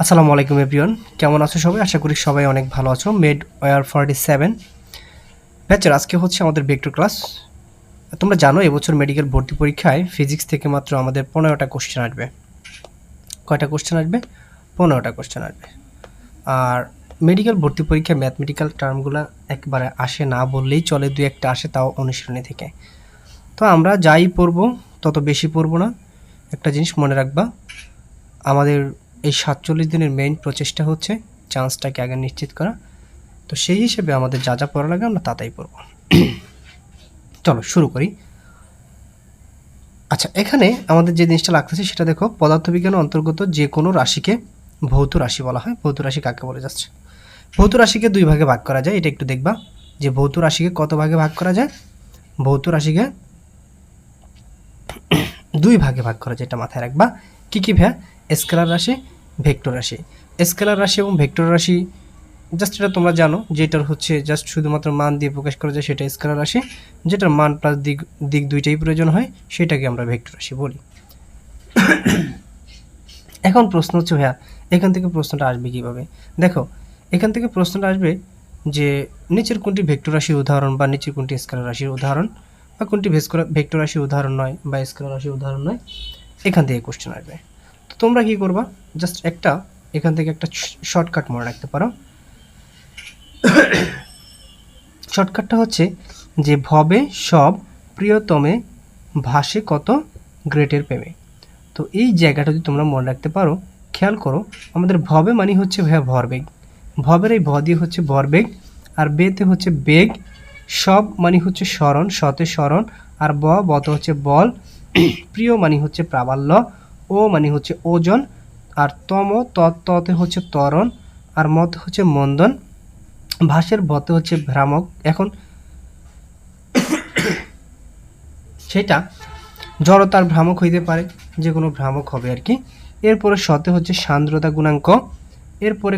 আসসালামু আলাইকুম এভরিওয়ান, কেমন আছো সবাই? আশা করি সবাই অনেক ভালো আছো। মেড ওয়ার 47 ব্যাচের আজকে হচ্ছে আমাদের ভেক্টর ক্লাস। তোমরা জানো এবছর মেডিকেল ভর্তি পরীক্ষায় ফিজিক্স থেকে মাত্র আমাদের 15টা কোশ্চেন আসবে। কয়টা কোশ্চেন আসবে? 15টা কোশ্চেন আসবে। আর মেডিকেল ভর্তি পরীক্ষায় ম্যাথমেটিক্যাল টার্মগুলো একবারে আসে না বললেই চলে, দুই একটা আসে, তাও অনুশীলনী থেকে। তো আমরা যাই পড়বো তত বেশি পড়বো না। একটা জিনিস মনে রাখবা, আমাদের এই 47 দিনের মেইন প্রচেষ্টা হচ্ছে চান্সটাকে আগে নিশ্চিত করা। তো সেই হিসেবে আমাদের যা যা পড়া লাগে আমরা তাই পড়ব। চলো শুরু করি। আচ্ছা, এখানে আমাদের যে জিনিসটা লাগতেছে সেটা দেখো, পদার্থবিজ্ঞানের অন্তর্গত যে কোনো রাশিকে ভৌত রাশি বলা হয়। ভৌত রাশি কাকে বলে যাচ্ছে? ভৌত রাশিকে দুই ভাগে ভাগ করা যায়, এটা একটু দেখবা যে ভৌত রাশিকে কত ভাগে ভাগ করা যায়। ভৌত রাশিকে দুই ভাগে ভাগ করা যায়, এটা মাথায় রাখবা। কি কি ভাইয়া? স্কেলার রাশি, ভেক্টর রাশি। স্কেলার রাশি এবং ভেক্টর রাশি জাস্ট এটা তোমরা জানো যে এটার হচ্ছে জাস্ট শুধুমাত্র মান দিয়ে প্রকাশ করা যায়, সেটা স্কেলার রাশি। যেটার মান প্লাস দিক দিক দুইটাই প্রয়োজন হয়, সেটাকে আমরা ভেক্টর রাশি বলি। এখন প্রশ্ন হচ্ছে ভাইয়া, এখান থেকে প্রশ্নটা আসবে কিভাবে? দেখো, এখান থেকে প্রশ্নটা আসবে যে নিচের কোনটি ভেক্টর রাশির উদাহরণ, বা নিচের কোনটি স্কেলার রাশির উদাহরণ, বা কোনটি ভেক্টর রাশির উদাহরণ নয় বা স্কেলার রাশির উদাহরণ নয়। এখান থেকে কোশ্চেন আসবে। তো তোমরা কি করবা? জাস্ট একটা এখান থেকে একটা শর্টকাট মনে রাখতে পারো। শর্টকাটটা হচ্ছে যে ভবে সব প্রিয়তমে ভাসে কত গ্রেটের প্রেমে। তো এই জায়গাটা যদি তোমরা মনে রাখতে পারো, খেয়াল করো, আমাদের ভবে মানে হচ্ছে ভাইয়া ভরবেগ। ভবের এই ভ দিয়ে হচ্ছে ভরবেগ, আর বেতে হচ্ছে বেগ। সব মানে হচ্ছে স্মরণ, সতে স্মরণ, আর বতে হচ্ছে বল। প্রিয় মানে হচ্ছে প্রাবল্য, ও মানে হচ্ছে ওজন, আর ততে হচ্ছে ত্বরণ, আর মতে হচ্ছে মন্দন, ভাসের ভতে হচ্ছে ভ্রামক। এখন সেটা জড়তার ভ্রামক হইতে পারে, যে কোনো ভ্রামক হবে আর কি। এরপরে শতে হচ্ছে সান্দ্রতা গুণাঙ্ক, এরপরে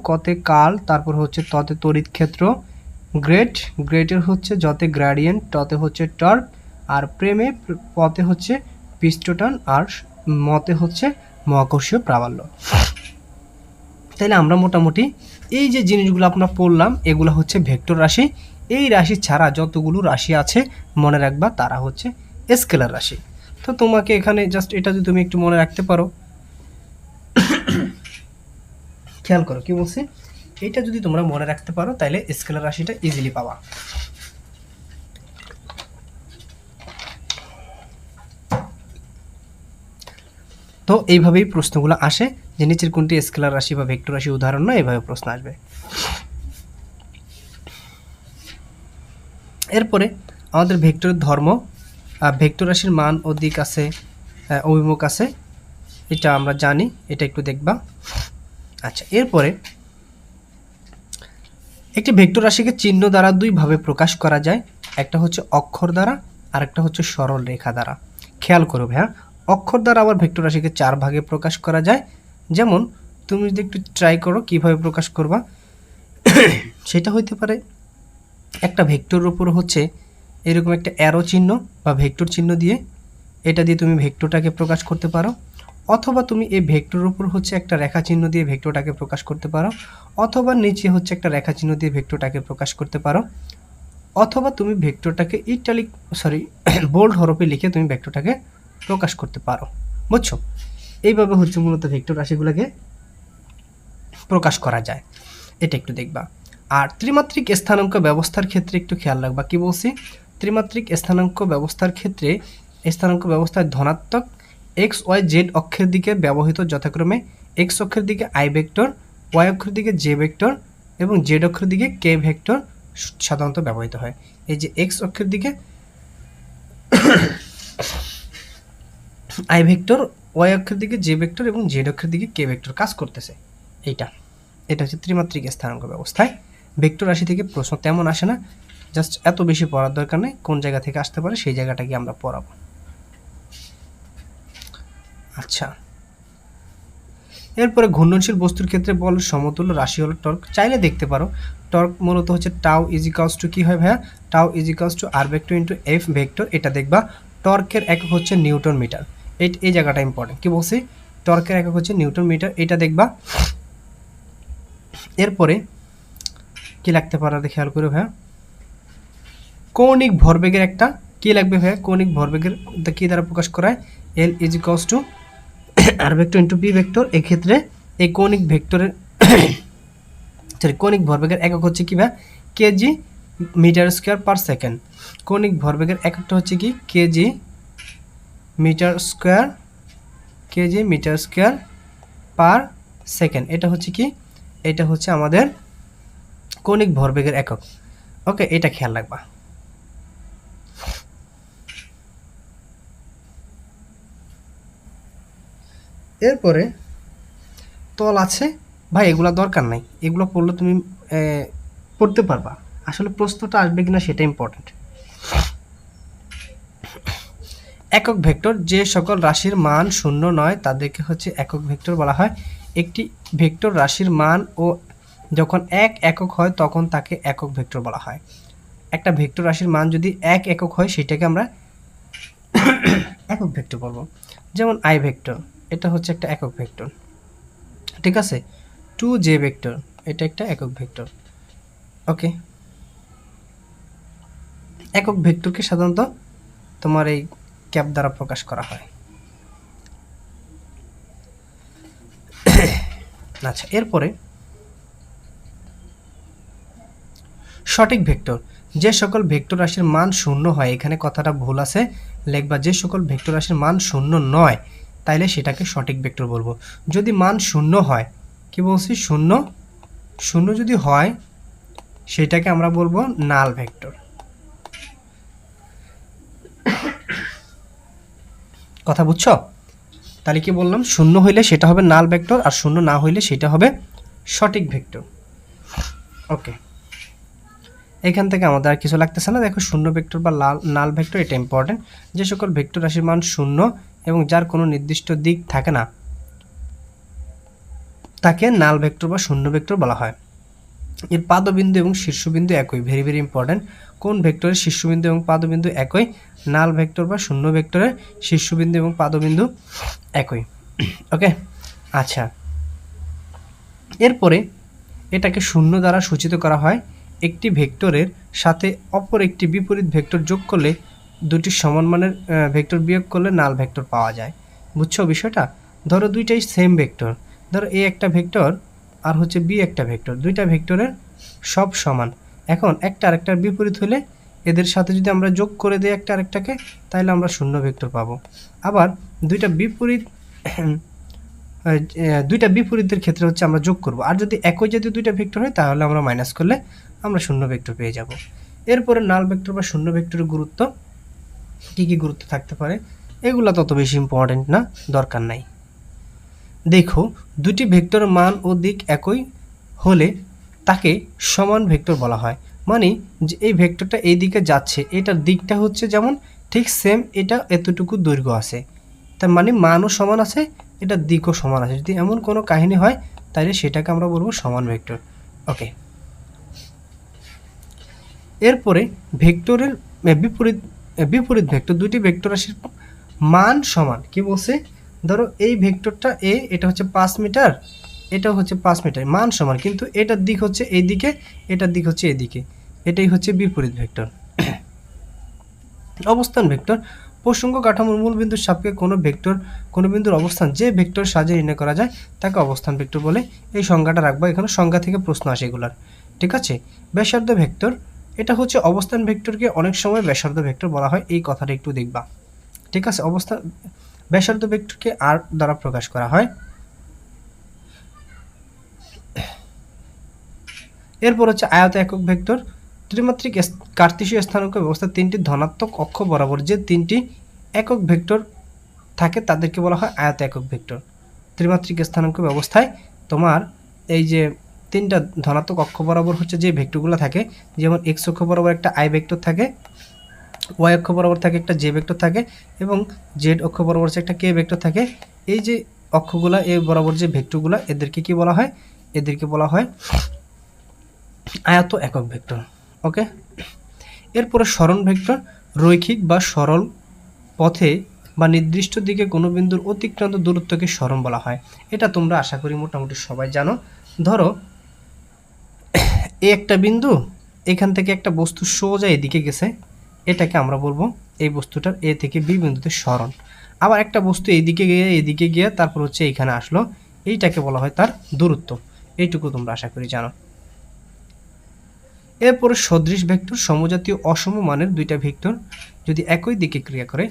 কতে কাল, তারপর হচ্ছে ততে তড়িৎ ক্ষেত্র, গ্রেটের হচ্ছে যতে গ্রেডিয়েন্ট, টতে হচ্ছে টর্ক, আর প্রেমে পথে হচ্ছে পৃষ্ঠটান, আর মতে হচ্ছে মহাকর্ষীয় প্রাবল্য। তাইলে আমরা মোটামুটি এই যে জিনিসগুলো আমরা পড়লাম, এগুলো হচ্ছে ভেক্টর রাশি। এই রাশি ছাড়া যতগুলো রাশি আছে মনে রাখবা তারা হচ্ছে স্কেলার রাশি। তো তোমাকে এখানে জাস্ট এটা যদি তুমি একটু মনে রাখতে পারো, খেয়াল করো কি বলছি, এটা যদি তোমরা মনে রাখতে পারো তাহলে স্কেলার রাশিটা ইজিলি পাবা। তো এইভাবেই প্রশ্নগুলো আসে যে নিচের কোনটি স্কেলার রাশি বা ভেক্টর রাশি উদাহরণ নয়, এইভাবে প্রশ্ন আসবে। এরপরে আমাদের ভেক্টরের ধর্ম, ভেক্টর রাশির মান ও দিক আছে, অভিমুখ আছে, এটা আমরা জানি, এটা একটু দেখবা। আচ্ছা, এরপরে একটি ভেক্টর রাশিকে চিহ্ন দ্বারা দুইভাবে প্রকাশ করা যায়, একটা হচ্ছে অক্ষর দ্বারা, আর একটা হচ্ছে সরল রেখা দ্বারা। খেয়াল করো ভাইয়া, অক্ষর দ্বারা আবার ভেক্টর রাশিকে 4 ভাগে প্রকাশ করা যায়। যেমন তুমি যদি একটু ট্রাই করো কিভাবে প্রকাশ করবা, সেটা হইতে পারে একটা ভেক্টরের উপর হচ্ছে এরকম একটা অ্যারো চিহ্ন বা ভেক্টর চিহ্ন দিয়ে, এটা দিয়ে তুমি ভেক্টরটাকে প্রকাশ করতে পারো। অথবা তুমি এই ভেক্টরের উপর হচ্ছে একটা রেখা চিহ্ন দিয়ে ভেক্টরটাকে প্রকাশ করতে পারো। অথবা নিচে হচ্ছে একটা রেখা চিহ্ন দিয়ে ভেক্টরটাকে প্রকাশ করতে পারো। অথবা তুমি ভেক্টরটাকে বোল্ড হরফে লিখে তুমি ভেক্টরটাকে প্রকাশ করতে পারো। বুঝছো? এইভাবে হচ্ছে মূলত ভেক্টর রাশিগুলোকে প্রকাশ করা যায়, এটা একটু দেখবা। আর ত্রিমাত্রিক স্থানাঙ্ক ব্যবস্থার ক্ষেত্রে একটু খেয়াল রাখবা। কি বলছি? ত্রিমাত্রিক স্থানাঙ্ক ব্যবস্থার ক্ষেত্রে স্থানাঙ্ক ব্যবস্থায় ধনাত্মক এক্স ওয়াই জেড অক্ষের দিকে ব্যবহৃত যথাক্রমে এক্স অক্ষের দিকে আই ভেক্টর, ওয়াই অক্ষের দিকে জে ভেক্টর এবং জেড অক্ষের দিকে কে ভেক্টর সাধারণত ব্যবহৃত হয়। এই যে এক্স অক্ষের দিকে আই ভেক্টর, ওয়াই অক্ষের দিকে জে ভেক্টর এবং জেড অক্ষের দিকে কে ভেক্টর কাজ করতেছে। এটা হচ্ছে ত্রিমাত্রিক স্থানাঙ্ক ব্যবস্থায়। ভেক্টর রাশি থেকে প্রশ্ন তেমন আসে না, জাস্ট এত বেশি পড়ার দরকার নেই, কোন জায়গা থেকে আসতে পারে সেই জায়গাটাকে আমরা পড়াবো। আচ্ছা, এরপরে ঘূর্ণনশীল বস্তুর ক্ষেত্রে বল সমতুল্য রাশি হলো টর্ক। চাইলে দেখতে পারো, টর্ক মূলত হচ্ছে টাউ ইজিকালস টু কি হয় ভাইয়া? Tau ইজিকালস two R vector into F vector. এটা দেখবা। টর্কের একক হচ্ছে নিউটন মিটার। এই জায়গাটা ইম্পর্টেন্ট। কি বলছি? টর্কের একক হচ্ছে নিউটন মিটার, এটা দেখবা। এরপরে কি লাগতে পারে খেয়াল করে ভাইয়া, কৌণিক ভরবেগের একটা কি লাগবে ভাইয়া, কৌণিক ভরবেগের কি দ্বারা প্রকাশ করায়, L is equals to R vector into B vector. এক্ষেত্রে এই কৌণিক ভেক্টরের সরি কৌণিক ভরবেগের একক হচ্ছে কি ভাইয়া, kg metre square per second. কৌণিক ভরবেগের এককটা হচ্ছে কি kg metre square, kg metre square per second. এটা হচ্ছে কি, এটা হচ্ছে আমাদের কৌণিক ভরবেগের একক। ওকে, এটা খেয়াল রাখবা। এরপরে তল আছে ভাই, এগুলো দরকার নাই, এগুলো পড়লে তুমি পড়তে পারবা, আসলে প্রশ্নটা আসবে কিনা সেটা ইম্পর্টেন্ট। একক ভেক্টর, যে সকল রাশির মান শূন্য নয় তাদেরকে হচ্ছে একক ভেক্টর বলা হয়। একটি ভেক্টর রাশির মান ও যখন এক একক হয় তখন তাকে একক ভেক্টর বলা হয়। একটা ভেক্টর রাশির মান যদি এক একক হয় সেটাকে আমরা একক ভেক্টর বলবো। যেমন আই ভেক্টর, এটা হচ্ছে একটা একক ভেক্টর, ঠিক আছে। 2j ভেক্টর, এটা একটা একক ভেক্টর। ওকে, একক ভেক্টরকে সাধারণত তোমার এই ক্যাপ দ্বারা প্রকাশ করা হয়। আচ্ছা, এরপরে সঠিক ভেক্টর, যে সকল ভেক্টর রাশির মান শূন্য হয়, এখানে কথাটা ভুল আছে, লিখবা যে সকল ভেক্টর রাশির মান শূন্য নয় তাইলে সেটাকে সঠিক ভেক্টর বলবো। যদি মান শূন্য হয়, কি বলছি, শূন্য শূন্য যদি হয় সেটাকে আমরা বলবো নাল ভেক্টর। কথা বুঝছো? তাহলে কি বললাম, শূন্য হইলে সেটা হবে নাল ভেক্টর, আর শূন্য না হইলে সেটা হবে সঠিক ভেক্টর। ওকে, এখান থেকে আমাদের আর কিছু লাগতেছে না। দেখো, শূন্য ভেক্টর বা নাল ভেক্টর, এটা ইম্পর্টেন্ট। যে সকল ভেক্টর রাশির মান শূন্য এবং যার কোনো নির্দিষ্ট দিক থাকে না তাকে নাল ভেক্টর বা শূন্য ভেক্টর বলা হয়। এর পাদবিন্দু এবং শীর্ষবিন্দু একই, ভেরি ভেরি ইম্পর্টেন্ট। কোন ভেক্টরের শীর্ষবিন্দু এবং পাদবিন্দু একই, নাল ভেক্টর বা শূন্য ভেক্টরের শীর্ষবিন্দু এবং পাদবিন্দু একই। ওকে, আচ্ছা, এরপরে এটাকে শূন্য দ্বারা সূচিত করা হয়। একটি ভেক্টরের সাথে অপর একটি বিপরীত ভেক্টর যোগ করলে দুটি সমান মানের ভেক্টর বিয়োগ করলে নাল ভেক্টর পাওয়া যায়। বুঝছো বিষয়টা? ধরো দুইটাই সেম ভেক্টর, ধরো এ একটা ভেক্টর আর হচ্ছে বি একটা ভেক্টর, দুইটা ভেক্টরের সব সমান। এখন একটা আরেকটার বিপরীত হলে এদের সাথে যদি আমরা যোগ করে দিই একটা আরেকটাকে, তাহলে আমরা শূন্য ভেক্টর পাবো। আবার দুইটা বিপরীতের ক্ষেত্রে হচ্ছে আমরা যোগ করব, আর যদি একই জাতীয় দুইটা ভেক্টর হয় তাহলে আমরা মাইনাস করলে আমরা শূন্য ভেক্টর পেয়ে যাব। এরপরে নাল ভেক্টর বা শূন্য ভেক্টরের গুরুত্ব, কি কি গুরুত্ব থাকতে পারে, এগুলো তত বেশি ইম্পর্টেন্ট না, দরকার নাই। দেখো, দুটি ভেক্টরের মান ও দিক একই হলে তাকে সমান ভেক্টর বলা হয়। মানে যে এই ভেক্টরটা এই দিকে যাচ্ছে, এটার দিকটা হচ্ছে যেমন ঠিক সেম, এটা এতটুকু দৈর্ঘ্য আছে, তার মানে মানও সমান আছে, এটার দিকও সমান আছে। যদি এমন কোনো কাহিনী হয় তাহলে সেটাকে আমরা বলবো সমান ভেক্টর। ওকে, এরপরে ভেক্টরের বিপরীত ভেক্টর, দুটি ভেক্টর রাশির মান সমান। কি বলছে, ধরো এই ভেক্টরটা এ, এটা হচ্ছে 5 মিটার, এটা হচ্ছে 5 মিটার, মান সমান, কিন্তু এটার দিক হচ্ছে এই দিকে, এটার দিক হচ্ছে এদিকে, এটাই হচ্ছে বিপরীত ভেক্টর। অবস্থান ভেক্টর, প্রসঙ্গ কাঠামোর মূল বিন্দুর সাপেক্ষে কোনো বিন্দুর অবস্থান যে ভেক্টর সাহায্যে নির্ণয় করা যায় তাকে অবস্থান ভেক্টর বলে। এই সংজ্ঞাটা রাখবো, এখানে সংজ্ঞা থেকে প্রশ্ন আসে এগুলার, ঠিক আছে। ব্যাসার্ধ ভেক্টর, এটা হচ্ছে অবস্থান ভেক্টরকে অনেক সময় ব্যাসার্ধ ভেক্টর বলা হয়, এই কথাটা একটু দেখবা, ঠিক আছে। ব্যাসার্ধ ভেক্টরকে আর দ্বারা প্রকাশ করা হয়। এরপর হচ্ছে আয়ত একক ভেক্টর, ত্রিমাত্রিক কার্তেশীয় স্থানাঙ্ক ব্যবস্থা তিনটি ধনাত্মক অক্ষ বরাবর যে তিনটি একক ভেক্টর থাকে তাদেরকে বলা হয় আয়ত একক ভেক্টর। ত্রিমাত্রিক স্থানাঙ্ক ব্যবস্থায় তোমার এই যে তিনটা ধনাত্মক অক্ষ বরাবর হচ্ছে যে ভেক্টরগুলো থাকে, যেমন এক্স অক্ষ বরাবর একটা আই ভেক্টর থাকে, ওয়াই অক্ষ বরাবর থাকে একটা জে ভেক্টর থাকে, এবং জেড অক্ষ বরাবর একটা কে ভেক্টর থাকে। এই যে অক্ষগুলা, এই বরাবর যে ভেক্টরগুলা, এদেরকে কি বলা হয়, এদেরকে বলা হয় আয়ত একক ভেক্টর। ওকে, এরপরে সরণ ভেক্টর, রৈখিক বা সরল পথে বা নির্দিষ্ট দিকে কোনো বিন্দুর অতিক্রান্ত দূরত্বকে সরণ বলা হয়। এটা তোমরা আশা করি মোটামুটি সবাই জানো। ধরো একটা বিন্দু, এখান থেকে একটা বস্তু সোজা এদিকে গেছে, এটাকে আমরা বলবো এই বস্তুটার এ থেকে বি বিন্দুতে সরণ। আবার একটা বস্তু এদিকে গিয়ে তারপর হচ্ছে এখানে আসলো, এইটাকে বলা হয় তার দূরত্ব। এইটুকু তোমরা আশা করি জানো। এরপরে সদৃশ ভেক্টর সমজাতীয় অসম মানের দুইটা ভেক্টর যদি একই দিকে ক্রিয়া করে,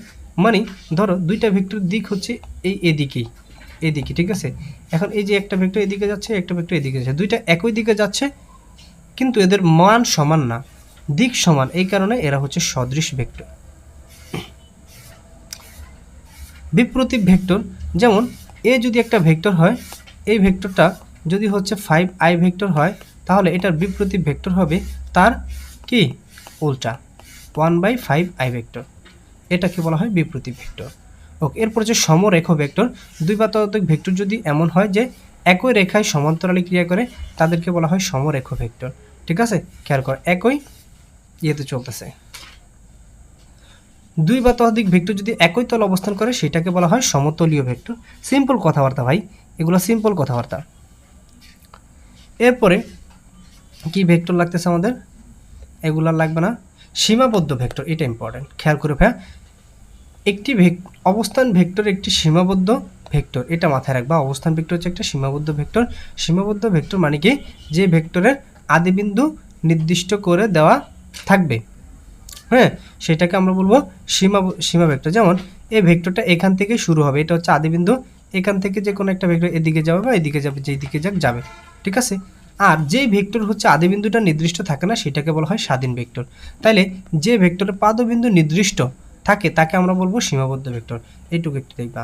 মানে ধরো দুইটা ভেক্টর দিক হচ্ছে এদিকে, ঠিক আছে। এখন এই যে একটা ভেক্টর এদিকে যাচ্ছে, একটা ভেক্টর এদিকে যাচ্ছে, দুইটা একই দিকে যাচ্ছে কিন্তু এদের মান সমান না, দিক সমান, এই কারণে এরা হচ্ছে সদৃশ ভেক্টর। বিপ্রতীপ ভেক্টর, যেমন এ যদি একটা ভেক্টর হয়, এই ভেক্টরটা যদি হচ্ছে 5i ভেক্টর হয়, তাহলে এটার বিপ্রতীপ ভেক্টর হবে তার কি উল্টা 1/5i ভেক্টর। এটাকে বলা হয় বিপ্রতীপ ভেক্টর। ওকে, এরপর হচ্ছে সমরেখ ভেক্টর। দুই বা ততোধিক ভেক্টর যদি এমন হয় যে একই রেখায় সমান্তরালে ক্রিয়া করে, তাদেরকে বলা হয় সমরেখ ভেক্টর। ঠিক আছে, খেয়াল কর, একই ইয়েতে চলতেছে। দুই বা ততোধিক ভেক্টর যদি একই তল অবস্থান করে, সেটাকে বলা হয় সমতলীয় ভেক্টর। সিম্পল কথাবার্তা ভাই, এগুলো সিম্পল কথাবার্তা। এরপরে কি ভেক্টর লাগতেছে আমাদের, এগুলা লাগবে না। সীমাবদ্ধ ভেক্টর, এটা ইম্পর্টেন্ট, খেয়াল করে ভাইয়া। একটি অবস্থান ভেক্টর একটি সীমাবদ্ধ ভেক্টর, এটা মাথায় রাখবা। অবস্থান ভেক্টর হচ্ছে একটা সীমাবদ্ধ ভেক্টর। সীমাবদ্ধ ভেক্টর মানে কি, যে ভেক্টরের আদিবিন্দু নির্দিষ্ট করে দেওয়া থাকবে, হ্যাঁ, সেটাকে আমরা বলবো সীমা ভেক্টর। যেমন এই ভেক্টরটা এখান থেকে শুরু হবে, এটা হচ্ছে আদিবিন্দু, এখান থেকে যে কোনো একটা ভেক্টর এদিকে যাবে বা এদিকে যাবে, যেই দিকে যাবে, ঠিক আছে। আর যেই ভেক্টর হচ্ছে আদিবিন্দুটা নির্দিষ্ট থাকে না, সেটাকে বলা হয় স্বাধীন ভেক্টর। তাইলে যে ভেক্টরের পাদবিন্দু নির্দিষ্ট থাকে তাকে আমরা বলবো সীমাবদ্ধ ভেক্টর। এইটুকু একটু দেখবা।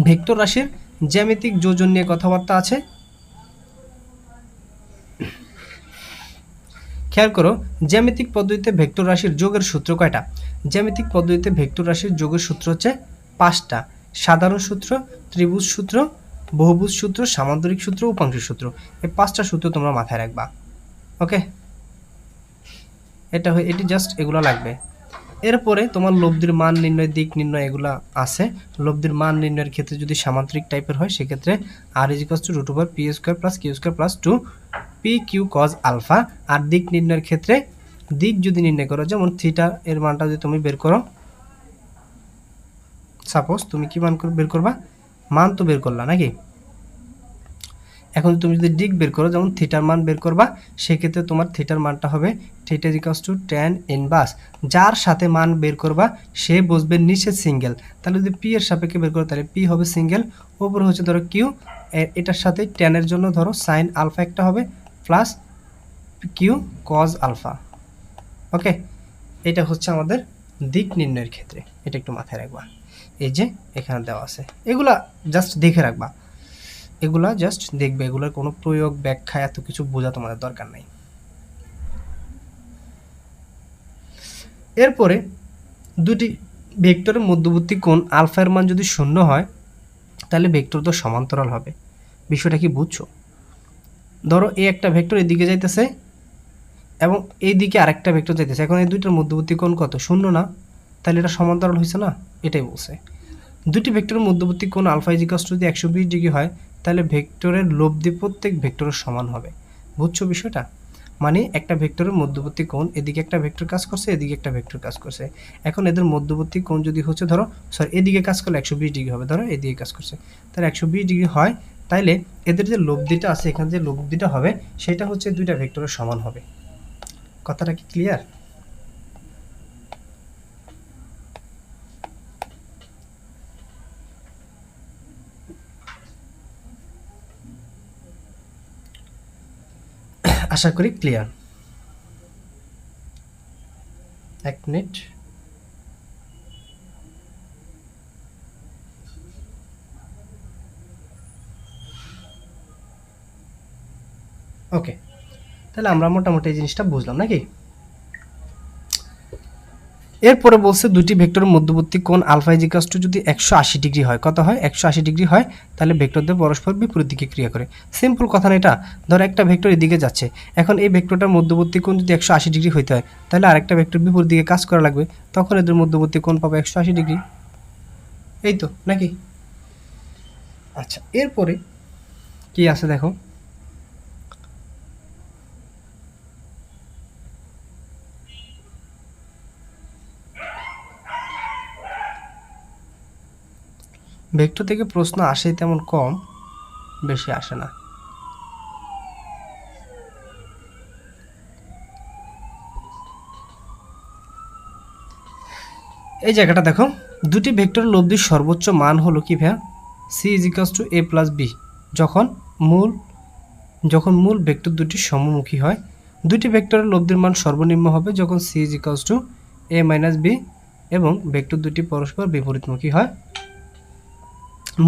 ভেক্টর রাশির জ্যামিতিক যোজন নিয়ে কথাবার্তা আছে। খেয়াল করো, জ্যামিতিক পদ্ধতিতে ভেক্টর রাশির যোগের সূত্র কয়টা? জ্যামিতিক পদ্ধতিতে ভেক্টর রাশির যোগের সূত্র হচ্ছে 5টা। সাধারণ সূত্র, ত্রিভুজ সূত্র, বহুভুজ সূত্র, সামান্তরিক সূত্র, উপাংশ সূত্র। এই 5টা সূত্র তোমরা মাথায় রাখবা। ওকে, এটি জাস্ট এগুলো লাগবে। এরপরে তোমার লব্ধির মান নির্ণয়, দিক নির্ণয় এগুলো আছে। লব্ধির মান নির্ণয়ের ক্ষেত্রে যদি সামান্তরিক টাইপের হয়, সেক্ষেত্রে r √p² + q² + 2p q cos alpha. আর দিক নির্ণয়ের ক্ষেত্রে দিক যদি নির্ণয় করো, যেমন থিটা এর মানটা যদি তুমি বের করো, সাপোজ তুমি কি মান বের করবা, মান তো বের করলা নাকি, এখন তুমি যদি দিক বের করো, যেমন থিটার মান বের করবা, সেক্ষেত্রে তোমার থিটার মানটা হবে থিটা tan ইনভার্স। যার সাথে মান বের করবা সে বসবে নিচে সিঙ্গেল। তাহলে যদি পি এর সাপেক্ষে বের করো, তাহলে পি হবে সিঙ্গেল, ওপরে হচ্ছে ধরো কিউ, এটার সাথে ট্যানের জন্য ধরো সাইন আলফা একটা হবে প্লাস কিউ কজ আলফা। ওকে, এটা হচ্ছে আমাদের দিক নির্ণয়ের ক্ষেত্রে, এটা একটু মাথায় রাখবা। এই যে এখানে দেওয়া আছে, এগুলা জাস্ট দেখে রাখবা, এগুলা জাস্ট দেখবে, এগুলোর কোনো প্রয়োগ ব্যাখ্যা এত কিছু বোঝা তোমাদের দরকার নাই। এরপরে দুটি ভেক্টরের মধ্যবর্তী কোণ আলফার মান যদি 0 হয়, তাহলে ভেক্টর তো সমান্তরাল হবে। বিষয়টা কি বুঝছো? ধরো এই একটা ভেক্টর এদিকে যাইতেছে এবং এইদিকে আরেকটা ভেক্টর যাইতেছে, এখন এই দুইটার মধ্যবর্তী কোণ কত? 0 না, তাহলে এটা সমান্তরাল হয়েছে না, এটাই বলছে। দুটি ভেক্টরের মধ্যবর্তী কোণ আলফা যদি 120 ডিগ্রি হয়, তাহলে ভেক্টরের লব্ধি প্রত্যেক ভেক্টরের সমান হবে। বুঝছো বিষয়টা? মানে একটা ভেক্টরের মধ্যবর্তী কোণ, এদিকে একটা ভেক্টর কাজ করছে, এদিকে একটা ভেক্টর কাজ করছে, এখন এদের মধ্যবর্তী কোণ যদি হচ্ছে ধরো এদিকে কাজ করলে 120 ডিগ্রি হবে, ধরো এদিকে কাজ করছে, তাহলে 120 ডিগ্রি হয়, তাইলে এদের যে লব্ধিটা আছে, এখানে যে লব্ধিটা হবে সেটা হচ্ছে দুইটা ভেক্টরের সমান হবে। কথাটা কি ক্লিয়ার? আশা করি ক্লিয়ার। এক মিনিট। ওকে, তাহলে আমরা মোটামুটি এই জিনিসটা বুঝলাম নাকি? এরপরে বলছে দুটি ভেক্টরের মধ্যবর্তী কোণ আলফা ইজ ইকুয়ালস টু যদি 180 ডিগ্রি হয়, কত হয় 180 ডিগ্রি হয়, তাহলে ভেক্টরদের পরস্পর বিপরীত দিকে ক্রিয়া করে। সিম্পল কথা না এটা। ধর একটা ভেক্টর এদিকে যাচ্ছে, এখন এই ভেক্টরটার মধ্যবর্তী কোণ যদি 180 ডিগ্রি হইতে হয়, তাহলে আরেকটা ভেক্টর বিপরীত দিকে কাজ করা লাগবে, তখন এদের মধ্যবর্তী কোণ পাবে 180 ডিগ্রি। এই তো নাকি? আচ্ছা, এরপরে কি আছে দেখো, ভেক্টর থেকে প্রশ্ন আসে তেমন কম, বেশি আসে না। এই জায়গাটা দেখো, দুটি ভেক্টরের লব্ধির সর্বোচ্চ মান হলো কি ভাইয়া, C is equals to A plus B, যখন মূল ভেক্টর দুটি সমমুখী হয়। দুটি ভেক্টরের লব্ধির মান সর্বনিম্ন হবে যখন C is equals to A minus B এবং ভেক্টর দুটি পরস্পর বিপরীতমুখী হয়।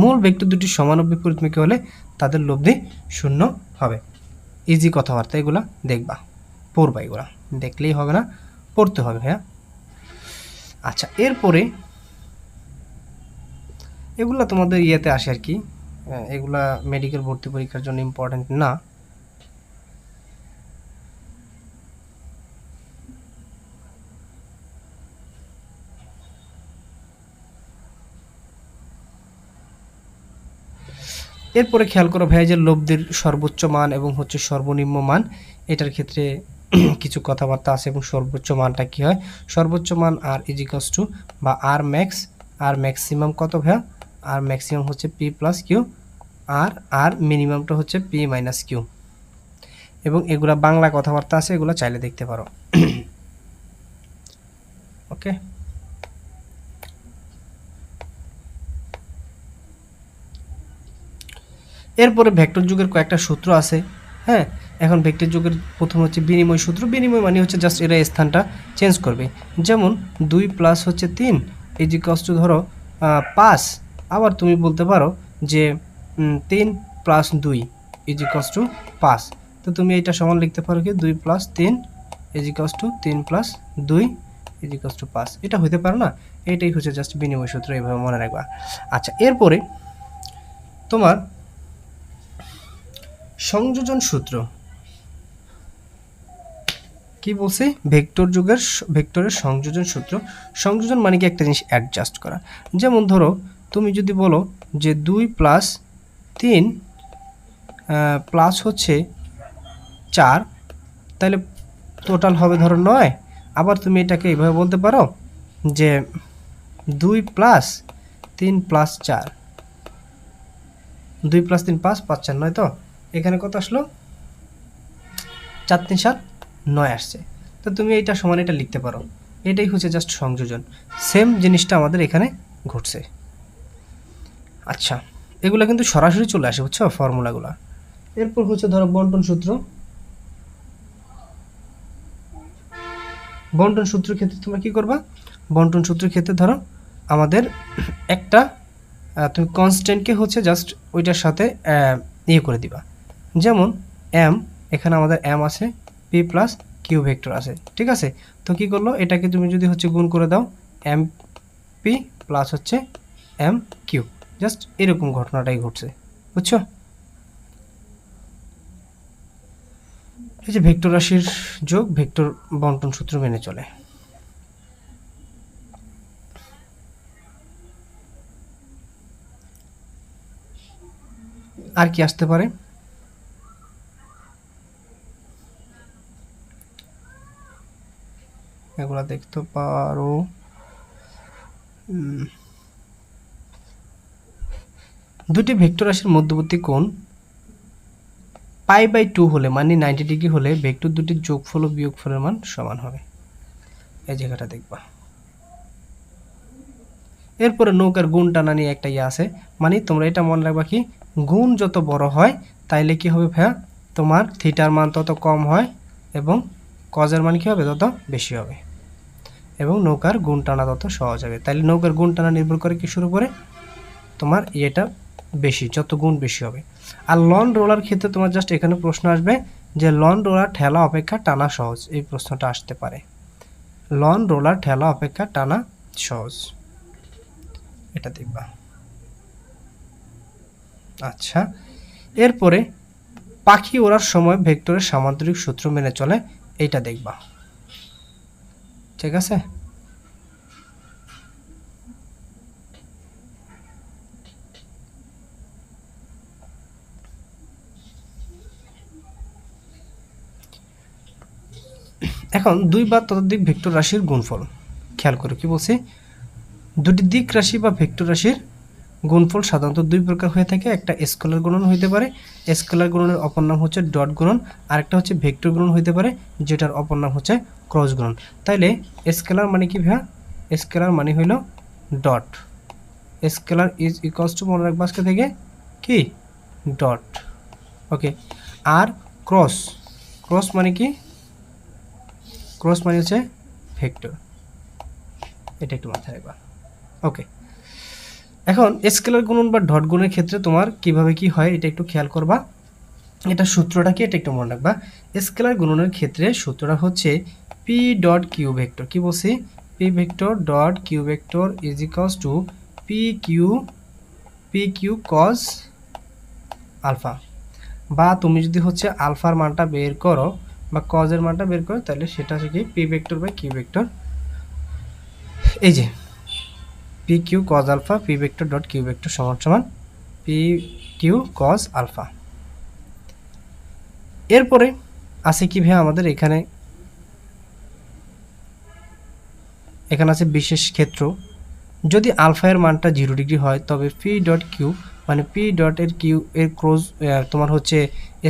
মূল ভেক্টর দুটি সমান ও বিপরীতমুখী হলে তাদের লব্ধি শূন্য হবে। ইজি কথাবার্তা, এগুলা দেখবা, পড়বা, এগুলা দেখলেই হবে না, পড়তে হবে ভাইয়া। আচ্ছা, এরপরে এগুলা তোমাদের ইয়েতে আসে আর কি, এগুলা মেডিকেল ভর্তি পরীক্ষার জন্য ইম্পর্টেন্ট না। এরপরে খেয়াল করো ভাইয়া যে লব্ধির সর্বোচ্চ মান এবং হচ্ছে সর্বনিম্ন মান, এটার ক্ষেত্রে কিছু কথাবার্তা আছে। এবং সর্বোচ্চ মানটা কি হয়, সর্বোচ্চ মান আর ইজ ইকুয়ালস টু বা আর ম্যাক্স, আর ম্যাক্সিমাম কত ভাইয়া, আর ম্যাক্সিমাম হচ্ছে পি প্লাস কিউ, আর মিনিমামটা হচ্ছে পি মাইনাস কিউ। এবং এগুলা বাংলা কথাবার্তা আছে, এগুলো চাইলে দেখতে পারো। ওকে, এরপরে ভেক্টর যুগের কয়েকটা সূত্র আছে। হ্যাঁ, এখন ভেক্টর যুগের প্রথম হচ্ছে বিনিময় সূত্র। বিনিময় মানে হচ্ছে জাস্ট এরা স্থানটা চেঞ্জ করবে। যেমন 2 প্লাস হচ্ছে 3 ইজ ইকুয়ালস টু ধরো 5। আবার তুমি বলতে পারো যে 3 প্লাস 2 ইজ ইকুয়ালস টু 5। তো তুমি এটা সমান লিখতে পারো কি 2 plus 3 is equals two 3 plus 2 is equals two 5। এটা হইতে পারে না, এটাই হচ্ছে জাস্ট বিনিময় সূত্র, এইভাবে মনে রাখবা। আচ্ছা, এরপরে তোমার সংযোজন সূত্র কি বলছে, ভেক্টরের সংযোজন সূত্র। সংযোজন মানে কি একটা জিনিস অ্যাডজাস্ট করা। যেমন ধরো তুমি যদি বলো যে 2 প্লাস 3 প্লাস হচ্ছে 4, তাহলে টোটাল হবে ধরো 9। আবার তুমি এটাকে এইভাবে বলতে পারো যে 2 প্লাস 3 প্লাস 4, 2 প্লাস 3 5, 5 4 9। তো এখানে কত আসলো, 4 3 7 9 আসছে। তো তুমি এইটা সমান এটা লিখতে পারো, এটাই হচ্ছে জাস্ট সংযোজন। সেম জিনিসটা আমাদের এখানে ঘটছে। আচ্ছা, এগুলো কিন্তু সরাসরি চলে আসে, বুঝছো ফর্মুলাগুলো। এরপর হচ্ছে ধরো বন্টন সূত্র। বন্টন সূত্রের ক্ষেত্রে তোমরা কি করবা, বন্টন সূত্রের ক্ষেত্রে ধরো আমাদের একটা তুমি কনস্ট্যান্টকে হচ্ছে জাস্ট ওইটার সাথে ইয়ে করে দিবা। যেমন এম, এখানে আমাদের এম আছে, পি প্লাস কিউ ভেক্টর আছে, ঠিক আছে। তো কি করলো, এটাকে তুমি যদি হচ্ছে গুণ করে দাও, এম পি প্লাস হচ্ছে এম কিউ, জাস্ট এরকম ঘটনাটাই ঘটছে, বুঝছো। এই যে ভেক্টর রাশির যোগ ভেক্টর বন্টন সূত্র মেনে চলে। আর কি আসতে পারে, এগুলা দেখতে পারো। দুটি ভেক্টর রাশির মধ্যবর্তী কোণ π/2 হলে মানে 90 ডিগ্রি হলে ভেক্টর দুটির যোগফল ও বিয়োগফলের মান সমান হবে। এই জায়গাটা দেখবা। এরপরে নৌকার গুণ টানা নিয়ে একটা ইয়ে আছে, মানে তোমরা এটা মনে রাখবা কি, গুণ যত বড় হয় তাইলে কি হবে ভাইয়া, তোমার থিটার মান তত কম হয় এবং কজের মান কি হবে তত বেশি হবে, এবং নৌকার গুণ টানা তত সহজ হবে। তাইলে নৌকার গুণ টানা নির্ভর করে কি শুরু করে, তোমার ইয়েটা বেশি, যত গুণ বেশি হবে। আর লন রোলার ক্ষেত্রে তোমার জাস্ট এখানে প্রশ্ন আসবে যে লন রোলার ঠেলা অপেক্ষা টানা সহজ, এই প্রশ্নটা আসতে পারে। লন রোলার ঠেলা অপেক্ষা টানা সহজ, এটা দেখবা। আচ্ছা, এরপরে পাখি ওড়ার সময় ভেক্টরের সামান্তরিক সূত্র মেনে চলে, এইটা দেখবা। ঠিক আছে, এখন দুই বা ততোধিক ভেক্টর রাশির গুণফল খেয়াল করো কি বলছি। দুটি দিক রাশি বা ভেক্টর রাশির গুণফল সাধারণত দুই প্রকার হয়ে থাকে, একটা স্কেলার গুণন হইতে পারে, স্কেলার গুণনের অপর নাম হচ্ছে ডট গুণন, আরেকটা হচ্ছে ভেক্টর গুণন হইতে পারে, যেটার অপর নাম হচ্ছে ক্রস গুণন। তাইলে স্কেলার মানে কি ভাইয়া? স্কেলার মানে হইল dot, scalar is equals two মনে রাখবো আজকে থেকে কি ডট, ওকে। আর ক্রস, ক্রস মানে কি? ক্রস মানে হচ্ছে ভেক্টর, এটা একটু মাথায় রাখবা, ওকে। এখন স্কেলার গুণন বা ডট গুণের ক্ষেত্রে তোমার কিভাবে কি হয় এটা একটু খেয়াল করবা। এটা সূত্রটা কি এটা একটু মনে রাখবা। স্কেলার গুণনের ক্ষেত্রে সূত্রটা হচ্ছে পি ডট কিউ ভেক্টর, কি বলছি? P vector dot Q vector is equals to P Q cos alpha. বা তুমি যদি হচ্ছে আলফার মানটা বের করো বা কজের মানটা বের করো, তাহলে সেটা হচ্ছে কি P vector by Q vector, এই যে P Q cos alpha P vector dot Q vector সমান সমান পি কিউ কজ আলফা। এরপরে আছে কি ভাই আমাদের এখানে আছে বিশেষ ক্ষেত্র। যদি আলফা এর মানটা 0 ডিগ্রি হয় তবে পি ডট কিউ মানে পি ডট এর কিউ এর ক্রস তোমার হচ্ছে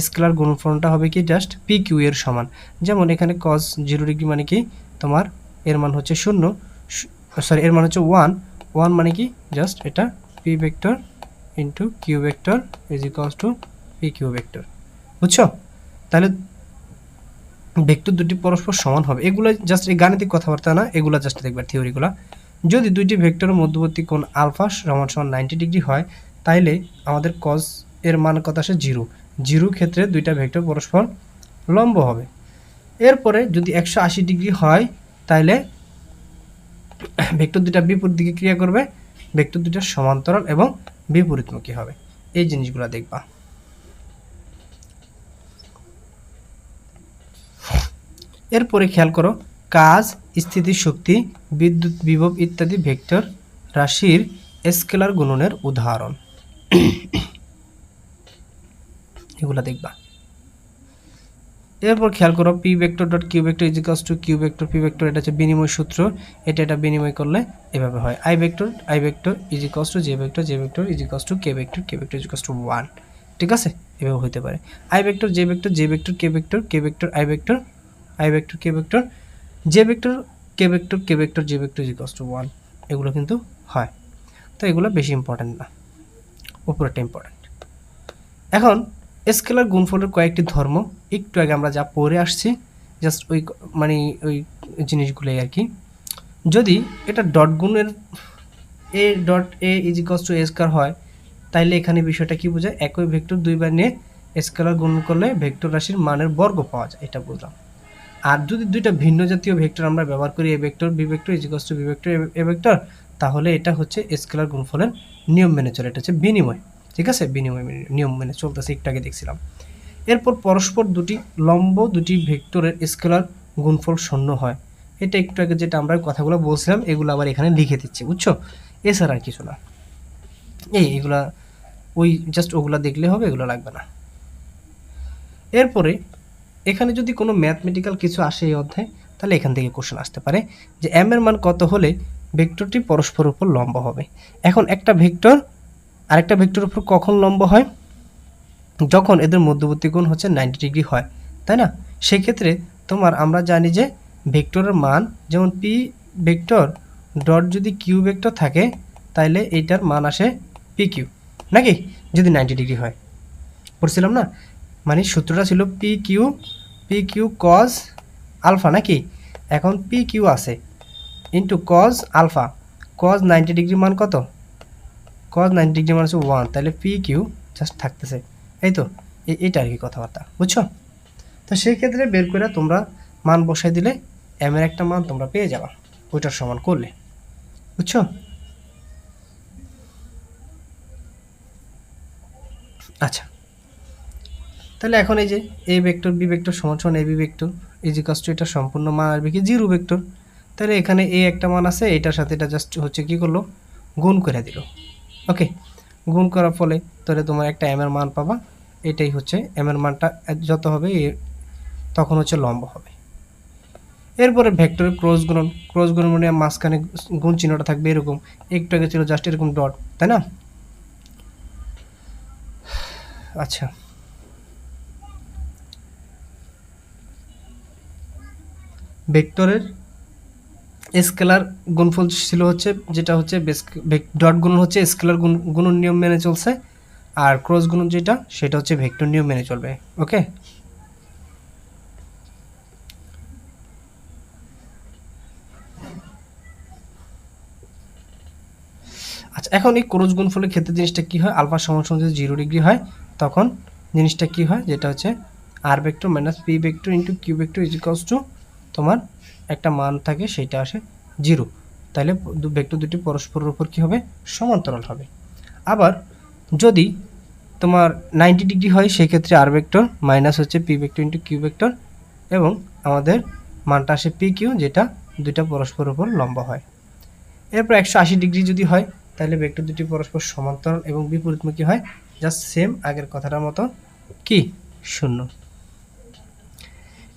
স্কেলার গুণফলটা হবে কি জাস্ট পি কিউ এর সমান। যেমন এখানে কজ 0 ডিগ্রি মানে কি তোমার এর মান হচ্ছে 0, সরি এর মান হচ্ছে 1 মানে কি জাস্ট এটা P vector into Q vector is equals to P Q vector, বুঝছো? তাহলে ভেক্টর দুটি পরস্পর সমান হবে। এগুলো জাস্ট এই গাণিতিক কথাবার্তা না, এগুলো জাস্ট দেখবার থিওরিগুলো। যদি দুইটি ভেক্টরের মধ্যবর্তী কোণ আলফা সমান সমান 90 ডিগ্রি হয়, তাইলে আমাদের কজ এর মান কত আসে 0 ক্ষেত্রে দুইটা ভেক্টর পরস্পর লম্ব হবে। এরপরে যদি 180 ডিগ্রি হয় তাইলে ভেক্টর দুইটা বিপরীত দিকে ক্রিয়া করবে, ভেক্টর দুইটা সমান্তরাল এবং বিপরীতমুখী হবে। এই জিনিসগুলো দেখবা। এরপরে খেয়াল করো কাজ, স্থিতিশক্তি, বিদ্যুৎ বিভব ইত্যাদি ভেক্টর রাশির স্কেলার গুণনের উদাহরণ, এগুলা দেখবা। এরপর খেয়াল করো P vector dot Q vector is equals to Q vector P vector, এটা হচ্ছে বিনিময় সূত্র, এটা বিনিময় করলে এভাবে হয় I vector is equals to J vector is equals to K vector is equals to 1, ঠিক আছে? এভাবে হতে পারে I vector K vector I vector K vector J vector J vector is equals to 1, এগুলো কিন্তু হয়। তো এগুলো বেশি ইম্পর্টেন্ট না, উপরেরটা ইম্পর্টেন্ট। এখন স্কেলার গুণফলের কয়েকটি ধর্ম একটু আগে আমরা যা পড়ে আসছি, জাস্ট ওই মানে ওই জিনিসগুলোই আর কি। যদি এটা ডট গুণের A dot A is equals to A square হয়, তাইলে এখানে বিষয়টা কি বোঝায়? একই ভেক্টর দুইবার নিয়ে স্কেলার গুণ করলে ভেক্টর রাশির মানের বর্গ পাওয়া যায়, এটা বুঝলাম। আর যদি দুইটা ভিন্ন জাতীয় ভেক্টর আমরা ব্যবহার করি A vector B vector is equals to B vector A vector, তাহলে এটা হচ্ছে স্কেলার গুণফলের নিয়ম মেনে চলে, এটা হচ্ছে বিনিময়, ঠিক আছে? বিনিময় নিয়ম মেনে চলতেছে, একটু আগে দেখছিলাম। এরপর পরস্পর দুটি লম্ব দুটি ভেক্টরের স্কেলার গুণফল শূন্য হয়, এটা একটু আগে যেটা আমরা কথাগুলো বলছিলাম এগুলো আবার এখানে লিখে দিচ্ছি, বুঝছো? এছাড়া আর কিছু না, এইগুলা ওই জাস্ট ওগুলা দেখলে হবে, এগুলো লাগবে না। এরপরে এখানে যদি কোনো ম্যাথমেটিক্যাল কিছু আসে এই অধ্যায়ে, তাহলে এখান থেকে কোশ্চেন আসতে পারে যে এম এর মান কত হলে ভেক্টরটি পরস্পর উপর লম্ব হবে। এখন একটা ভেক্টর আরেকটা ভেক্টর উপর কখন লম্ব হয়? যখন এদের মধ্যবর্তী কোণ হচ্ছে 90 ডিগ্রি হয়, তাই না? সেক্ষেত্রে তোমার আমরা জানি যে ভেক্টরের মান যেমন পি ভেক্টর ডট যদি কিউ ভেক্টর থাকে তাহলে এইটার মান আসে পি কিউ, নাকি? যদি 90 ডিগ্রি হয়, পড়ছিলাম না? মানে সূত্রটা ছিল পি কিউ কজ আলফা, নাকি? এখন পি কিউ আছে into cos alpha, cos 90 degree মান কত? কজ 90 ডিগ্রি মান হচ্ছে 1, তাহলে পি কিউ জাস্ট থাকতেছে, এই তো এইটা আর কি কথাবার্তা, বুঝছো? তো সেই ক্ষেত্রে বের করে তোমরা মান বসাই দিলে এম এর একটা মান তোমরা পেয়ে যাবা ওইটার সমান করলে, বুঝছো? আচ্ছা, তাহলে এখন এই যে এ ভেক্টর বি ভেক্টর সমান সমান এ বি ভেক্টর ইজিকাস টু এটা সম্পূর্ণ মান আসবে কি 0 ভেক্টর। তাহলে এখানে এ একটা মান আছে, এটার সাথে এটা জাস্ট হচ্ছে কি করলো, গুণ করে দিল। ওকে, গুণ করার ফলে তাহলে তোমার একটা এম এর মান পাবা, এটাই হচ্ছে এম এর মানটা যত হবে তখন হচ্ছে লম্ব হবে। এরপরে ভেক্টরের ক্রস গুণন মানে মাঝখানে গুণ চিহ্নটা থাকবে এরকম, একটু আগে ছিল জাস্ট এরকম ডট, তাই না? আচ্ছা, ভেক্টরের স্কেলার গুণফল ছিল হচ্ছে যেটা হচ্ছে ডট গুণন হচ্ছে স্কেলার গুণন নিয়ম মেনে চলছে, আর ক্রস গুণন যেটা সেটা হচ্ছে ভেক্টর নিয়ম মেনে চলবে। ওকে, আচ্ছা, এখন এই ক্রস গুণফলের ক্ষেত্রে জিনিসটা কি হয়, আলফা সমান সমান যদি 0 ডিগ্রি হয় তখন জিনিসটা কি হয়, যেটা হচ্ছে R vector minus P vector into Q vector is equals to তোমার একটা মান থাকে সেটা আসে 0। তাহলে ভেক্টর দুটি পরস্পরের উপর কি হবে, সমান্তরাল হবে। আবার যদি তোমার 90 ডিগ্রি হয় সেক্ষেত্রে আর ভেক্টর মাইনাস হচ্ছে P vector into Q vector এবং আমাদের মানটা আসে পি কিউ, যেটা দুইটা পরস্পরের উপর লম্বা হয়। এরপর 180 ডিগ্রি যদি হয় তাহলে ভেক্টর দুটি পরস্পর সমান্তরাল এবং বিপরীতমুখী হয়, জাস্ট সেম আগের কথাটার মতো কি 0।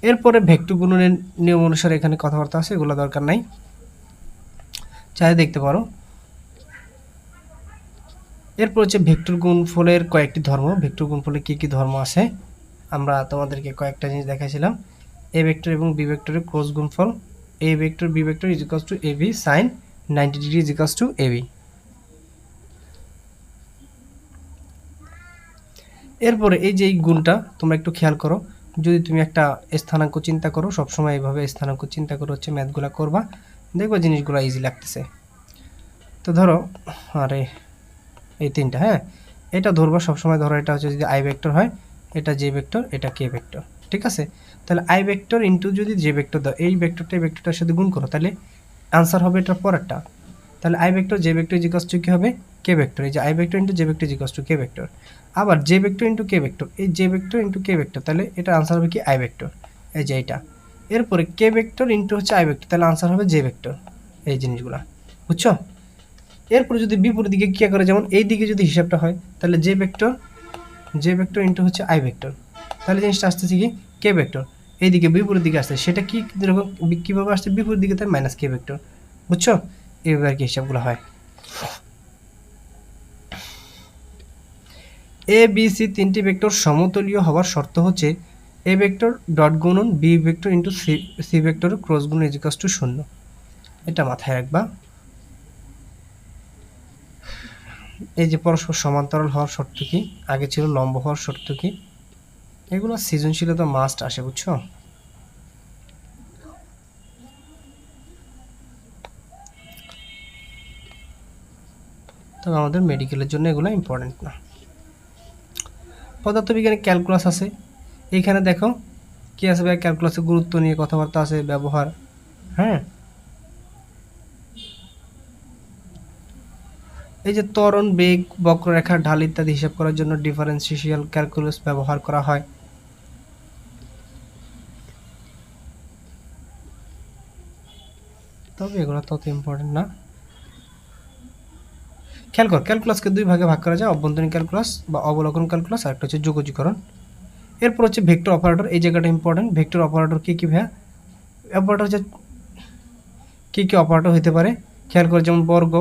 এরপরে ভেক্টর গুণনের নিয়ম অনুসারে এখানে কথাবার্তা আছে, এগুলো দরকার নাই, চাই দেখতে পারো। এরপর হচ্ছে ভেক্টর গুণফলের কয়েকটি ধর্ম, ভেক্টর গুণফলের কি কি ধর্ম আছে আমরা তোমাদেরকে কয়েকটা জিনিস দেখাইছিলাম। এ ভেক্টর এবং বি ভেক্টরের ক্রস গুণফল, A vector B vector is equals to A B sine 90 degree is equals to A B. এরপরে এই যে এই গুণটা তোমরা একটু খেয়াল করো, যদি তুমি একটা স্থানাঙ্ক চিন্তা করো, সবসময় এইভাবে স্থানাঙ্ক চিন্তা করে হচ্ছে ম্যাথগুলো করবা, দেখবা জিনিসগুলো ইজি লাগতেছে। তো ধরো, আরে এই তিনটা, হ্যাঁ এটা ধরবা সবসময়, ধরো এটা হচ্ছে যদি আই ভেক্টর হয়, এটা জে ভেক্টর, এটা কে ভেক্টর, ঠিক আছে? তাহলে আই ভেক্টর ইন্টু যদি জে ভেক্টর দাও, এই ভেক্টরটা এই ভেক্টরটার সাথে গুণ করো, তাহলে আনসার হবে এটার পরেরটা। তাহলে I vector J vector is equals two কি হবে, কে ভেক্টর, এই যে I vector into J vector is equals to K vector. আবার J vector into k vector, এই J vector into k vector, তাহলে এটা আনসার হবে কি আই ভেক্টর, এই যে এইটা। এরপরে কে ভেক্টর ইন্টু হচ্ছে আই ভেক্টর, তাহলে আনসার হবে জে ভেক্টর, এই জিনিসগুলা, বুঝছো? এরপরে যদি বিপরীত দিকে কি করে, যেমন এই দিকে যদি হিসাবটা হয় তাহলে জে ভেক্টর ইন্টু হচ্ছে আই ভেক্টর, তাহলে জিনিসটা আসতেছে কি কে ভেক্টর, এইদিকে বিপরীত দিকে আসছে, সেটা কি যেরকম কীভাবে আসছে বিপরীত দিকে, তাই মাইনাস কে ভেক্টর, বুঝছো? এইভাবে আর কি হিসাবগুলো হয়। এ বি সি তিনটি ভেক্টর সমতলীয় হওয়ার শর্ত হচ্ছে এ ভেক্টর ডট গুণন B vector into C vector cross গুণ ইজ ইকুয়ালস টু 0, এটা মাথায় রাখবা। এই যে পরস্পর সমান্তরাল হওয়ার শর্ত কি, আগে ছিল লম্ব হওয়ার শর্ত কি, এগুলো সৃজনশীলতা মাস্ট আসে, বুঝছো? তবে আমাদের মেডিকেলের জন্য এগুলো ইম্পর্টেন্ট না। পদার্থবিজ্ঞানে ক্যালকুলাস আছে, এইখানে দেখো কি আছে ভাই, ক্যালকুলাসের গুরুত্ব নিয়ে কথাবার্তা আছে, ব্যবহার, হ্যাঁ এই যে ত্বরণ, বেগ, বক্ররেখার ঢাল ইত্যাদি হিসাব করার জন্য ডিফারেন্সিয়াল ক্যালকুলাস ব্যবহার করা হয়। তবে এগুলো তত ইম্পর্টেন্ট না। খেয়াল কর, ক্যালকুলাসকে দুই ভাগে ভাগ করা যায়, অভ্যন্তরীণ ক্যালকুলাস বা অবলোকন ক্যালকুলাস, আর একটা হচ্ছে যোগজীকরণ। এরপর হচ্ছে ভেক্টর অপারেটর, এই জায়গাটা ইম্পর্টেন্ট। ভেক্টর অপারেটর কি কি ভাইয়া, অপারেটর হচ্ছে কি কি অপারেটর হতে পারে খেয়াল করে, যেমন বর্গ,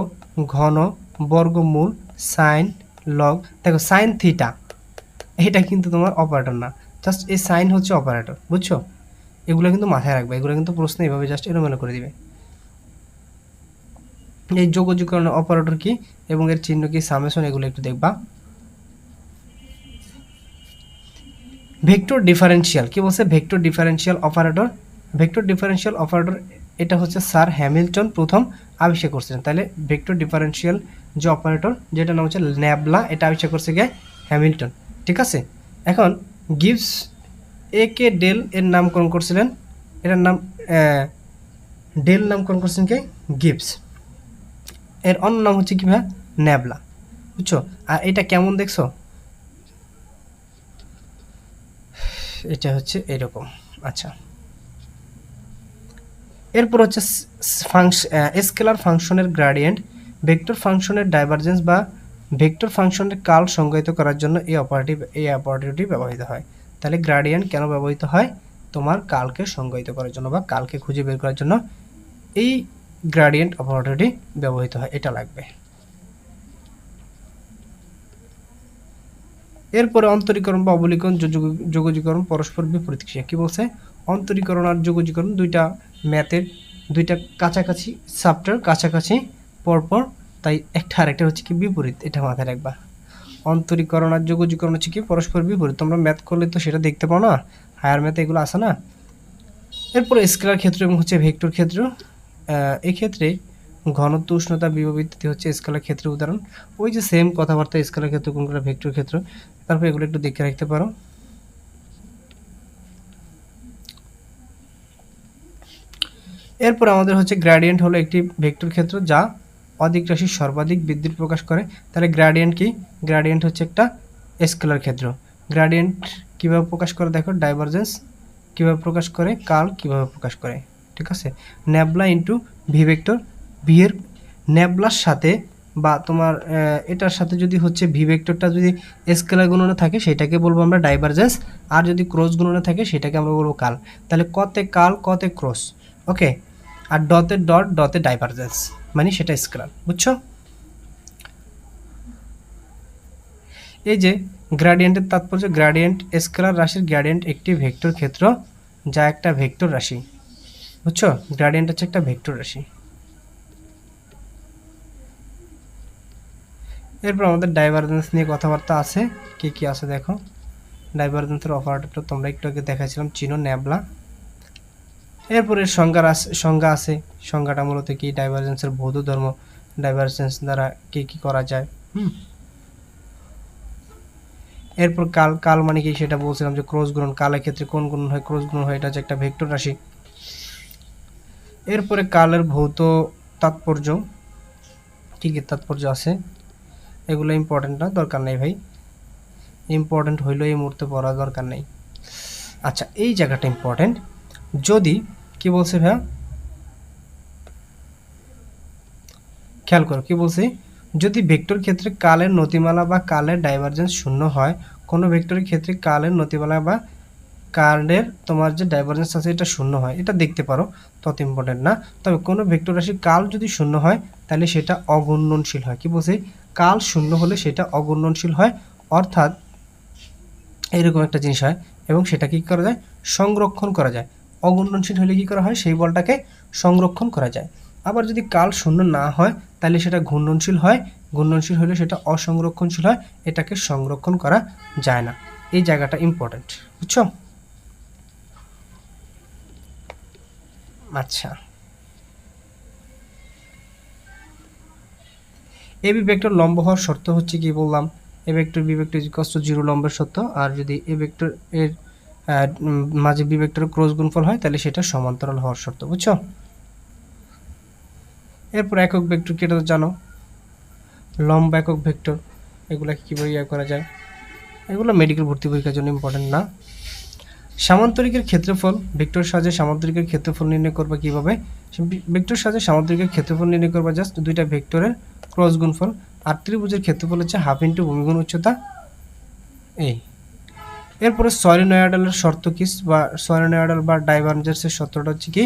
ঘন, বর্গমূল, সাইন, লগ। দেখো সাইন থিটা এটা কিন্তু তোমার অপারেটর না, জাস্ট এই সাইন হচ্ছে অপারেটর, বুঝছো? এগুলো কিন্তু মাথায় রাখবে, এগুলো কিন্তু প্রশ্ন এইভাবে জাস্ট এলোমেলো করে দিবে। এই যোগজীকরণের অপারেটর কি এবং এর চিহ্ন কি, সামেশন, এগুলো একটু দেখবা। ভেক্টর ডিফারেন্সিয়াল কি বলছে, vector differential operator, vector differential operator এটা হচ্ছে স্যার হ্যামিল্টন প্রথম আবিষ্কার করছিলেন। তাহলে ভেক্টর ডিফারেন্সিয়াল যে অপারেটর, যেটা নাম হচ্ছে ন্যাবলা, এটা আবিষ্কার করছে কে, হ্যামিল্টন, ঠিক আছে? এখন গিভস এ কে ডেল এর নামকরণ করছিলেন, এটার নাম ডেল নামকরণ করছেন কে? গিবস। এর অন্য নাম হচ্ছে কি ভাইয়া? ন্যাবলা। বুঝছো? আর এটা কেমন দেখছো? এটা হচ্ছে এরকম। আচ্ছা, এরপর হচ্ছে স্কেলার ফাংশনের গ্রেডিয়েন্ট। ভেক্টর ফাংশনের ডাইভারজেন্স বা ভেক্টর ফাংশনের কাল সংজ্ঞায়িত করার জন্য এই অপারেটরটি ব্যবহৃত হয়। তাহলে গ্রেডিয়েন্ট কেন ব্যবহৃত হয়? তোমার কালকে সংজ্ঞায়িত করার জন্য বা কালকে খুঁজে বের করার জন্য এই গ্রেডিয়েন্ট অপারেটরটি ব্যবহৃত হয়, এটা লাগবে। এরপরে অন্তরীকরণ বা অবলীকরণ, যোগজীকরণ পরস্পর বিপরীত ক্রিয়া। কি বলছে? অন্তরীকরণ আর যোগজীকরণ দুইটা ম্যাথের দুইটা কাছাকাছি চ্যাপ্টার, কাছাকাছি পরপর, তাই একটা আরেকটা হচ্ছে কি বিপরীত, এটা মাথায় রাখবা। অন্তরীকরণ আর যোগজীকরণ হচ্ছে কি পরস্পর বিপরীত। তোমরা ম্যাথ করলে তো সেটা দেখতে পাও না, হায়ার ম্যাথে এগুলো আসে না। এরপরে স্কেলার ক্ষেত্র এবং হচ্ছে ভেক্টর ক্ষেত্র। এই ক্ষেত্রে ঘনত্ব, উষ্ণতা, বিভব ইত্যাদি হচ্ছে স্কেলার ক্ষেত্রের উদাহরণ। ওই যে সেম কথাবার্তা, স্কেলার ক্ষেত্র কোনগুলো, ভেক্টর ক্ষেত্র। তারপর এগুলো একটু দেখে রাখতে পারো। এরপর আমাদের হচ্ছে গ্রেডিয়েন্ট হলো একটি ভেক্টর ক্ষেত্র যা অধিক রাশির সর্বাধিক বৃদ্ধির প্রকাশ করে। তাহলে গ্রেডিয়েন্ট কি? গ্রেডিয়েন্ট হচ্ছে একটা স্কেলার ক্ষেত্র। গ্রেডিয়েন্ট কিভাবে প্রকাশ করে দেখো, ডাইভারজেন্স কিভাবে প্রকাশ করে, কার্ল কিভাবে প্রকাশ করে, ঠিক আছে। Nabla into V vector, V এর ন্যাবলার সাথে বা তোমার এটার সাথে যদি হচ্ছে ভি ভেক্টরটা যদি স্কেলার গুণনে থাকে সেটাকে বলবো আমরা ডাইভারজেন্স, আর যদি ক্রস গুণনে থাকে সেটাকে আমরা বলবো কার্ল। তাহলে কতে কার্ল, কতে ক্রস, ওকে। আর ডতে ডট, ডতে ডাইভারজেন্স, মানে সেটা স্কেলার। বুঝছো? এই যে গ্রেডিয়েন্টের তাৎপর্য, গ্রেডিয়েন্ট স্কেলার রাশির গ্রেডিয়েন্ট একটি ভেক্টর ক্ষেত্র যা একটা ভেক্টর রাশি। বুঝছো? গ্রেডিয়েন্ট হচ্ছে একটা ভেক্টর রাশি। এরপর আমাদের ডাইভারজেন্স নিয়ে কথাবার্তা আছে। কি কি আছে দেখো। ডাইভারজেন্সের অপারেটরটা তোমরা একটু আগে দেখাইছিলাম, চিনো, ন্যাবলা। এরপরে সংজ্ঞা আছে। সংজ্ঞাটা মূলত কি? ডাইভারজেন্সের ভৌত ধর্ম, ডাইভারজেন্স দ্বারা কি কি করা যায়। এরপর কাল, কাল মানে কি সেটা বলছিলাম যে ক্রস গুণন। কালের ক্ষেত্রে কোন গুণন হয়? ক্রস গুণন হয়। এটা হচ্ছে একটা ভেক্টর রাশি। এরপরে কালের ভৌত তাৎপর্য, কি কি তাৎপর্য আছে, এগুলো ইম্পর্টেন্ট না, দরকার নেই ভাই। ইম্পর্টেন্ট হইলেও এই মুহূর্তে পড়া দরকার নেই। আচ্ছা, এই জায়গাটা ইম্পর্টেন্ট। যদি কি বলছে ভাইয়া, খেয়াল করো কি বলছি। যদি ভেক্টর ক্ষেত্রে কালের নতিমালা বা কালের ডাইভারজেন্স শূন্য হয়, কোনো ভেক্টরের ক্ষেত্রে কালের নতিমালা বা কার্লের তোমার যে ডাইভারজেন্স আছে এটা শূন্য হয়, এটা দেখতে পারো, তত ইম্পর্টেন্ট না। তবে কোনো ভেক্টর রাশির কাল যদি শূন্য হয় তাহলে সেটা অগুণনশীল হয়। কি বলছি? কাল শূন্য হলে সেটা অগুণনশীল হয়, অর্থাৎ এরকম একটা জিনিস হয়, এবং সেটা কি করা যায়? সংরক্ষণ করা যায়। অগুণনশীল হলে কি করা হয়? সেই বলটাকে সংরক্ষণ করা যায়। আবার যদি কাল শূন্য না হয় তাহলে সেটা ঘূর্ণনশীল হয়, ঘূর্ণনশীল হলে সেটা অসংরক্ষণশীল হয়, এটাকে সংরক্ষণ করা যায় না। এই জায়গাটা ইম্পর্টেন্ট, বুঝছো? আচ্ছা, এ বি ভেক্টর লম্ব হওয়ার শর্ত হচ্ছে কি বললাম, A vector B vector equal to 0 লম্বের শর্ত। আর যদি এ ভেক্টর এর মাঝে বি ভেক্টরের ক্রস গুণফল হয় তাহলে সেটা সমান্তরাল হওয়ার শর্ত। বুঝছো? এরপর একক ভেক্টর কি, এটা তো জানো, লম্ব একক ভেক্টর, এগুলাকে কীভাবে ইয়ে করা যায়, এগুলো মেডিকেল ভর্তি পরীক্ষার জন্য ইম্পর্টেন্ট না। সামান্তরিকের ক্ষেত্রফল, ভেক্টর সাহায্যে সামান্তরিকের ক্ষেত্রফল নির্ণয় করবা কিভাবে? ভেক্টর সাহায্যে সামান্তরিকের ক্ষেত্রফল নির্ণয় করবা জাস্ট দুইটা ভেক্টরের ক্রস গুণফল। আর ত্রিভুজের ক্ষেত্রফল হচ্ছে হাফ ইন্টু ভূমিগুণ উচ্চতা, এই। এরপরে সলিনয়েডালের শর্ত কি, বা সলিনয়েডাল বা ডাইভারজেন্সের শর্তটা হচ্ছে কি,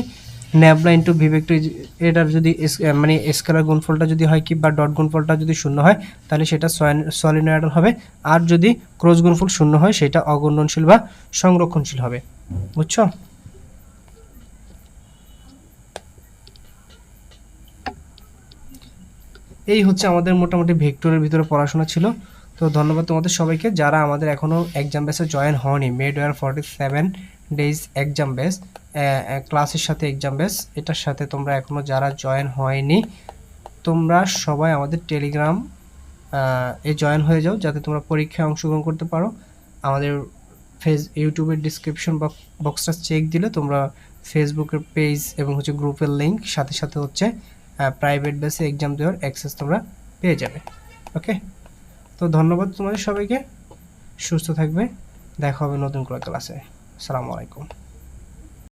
ন্যাবলা ইন্টু ভি ভেক্টর। এটার যদি মানে স্কেলার গুণফলটা যদি হয় কি, বা ডট গুণফলটা যদি শূন্য হয় তাহলে সেটা সলিনয়েডাল হবে। আর যদি ক্রস গুণফল শূন্য হয় সেটা অগুণনশীল বা সংরক্ষণশীল হবে। বুঝছো? এই হচ্ছে আমাদের মোটামুটি ভেক্টরের ভিতরে পড়াশোনা ছিল। তো ধন্যবাদ তোমাদের সবাইকে যারা আমাদের এখনও এক্সাম বেসে জয়েন হওনি। মেডওয়ার 47 ডেজ এক্সাম বেস, ক্লাসের সাথে এক্সাম বেস, এটার সাথে তোমরা এখনও যারা জয়েন হয়নি তোমরা সবাই আমাদের টেলিগ্রাম এ জয়েন হয়ে যাও, যাতে তোমরা পরীক্ষায় অংশগ্রহণ করতে পারো। আমাদের ইউটিউবের ডিসক্রিপশন বক্সটা চেক দিলে তোমরা ফেসবুকের পেজ এবং হচ্ছে গ্রুপের লিঙ্ক, সাথে সাথে হচ্ছে প্রাইভেট বেসে এক্সাম দেওয়ার অ্যাক্সেস তোমরা পেয়ে যাবে। ওকে, তো ধন্যবাদ তোমাদের সবাইকে, সুস্থ থাকবে, দেখা হবে নতুন কোনো ক্লাসে। আসসালামু আলাইকুম।